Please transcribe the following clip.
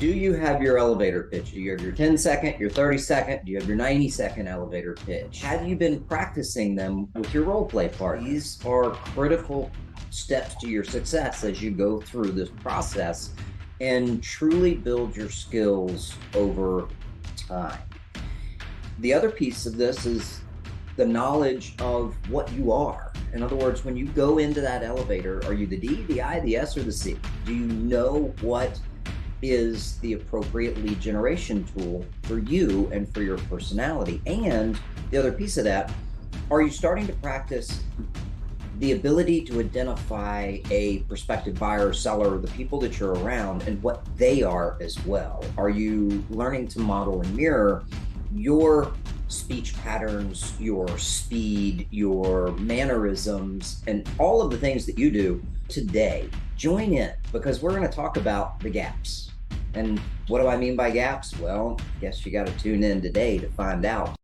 Do you have your elevator pitch? Do you have your 10-second, your 30-second? Do you have your 90-second elevator pitch? Have you been practicing them with your role play partner? These are critical steps to your success as you go through this process and truly build your skills over time. The other piece of this is the knowledge of what you are. In other words, when you go into that elevator, are you the D, the I, the S, or the C? Do you know what is the appropriate lead generation tool for you and for your personality? And the other piece of that, are you starting to practice the ability to identify a prospective buyer or seller, the people that you're around, and what they are as well? Are you learning to model and mirror your speech patterns, your speed, your mannerisms, and all of the things that you do today? Join in, because we're going to talk about the gaps. And what do I mean by gaps? Well, I guess you got to tune in today to find out.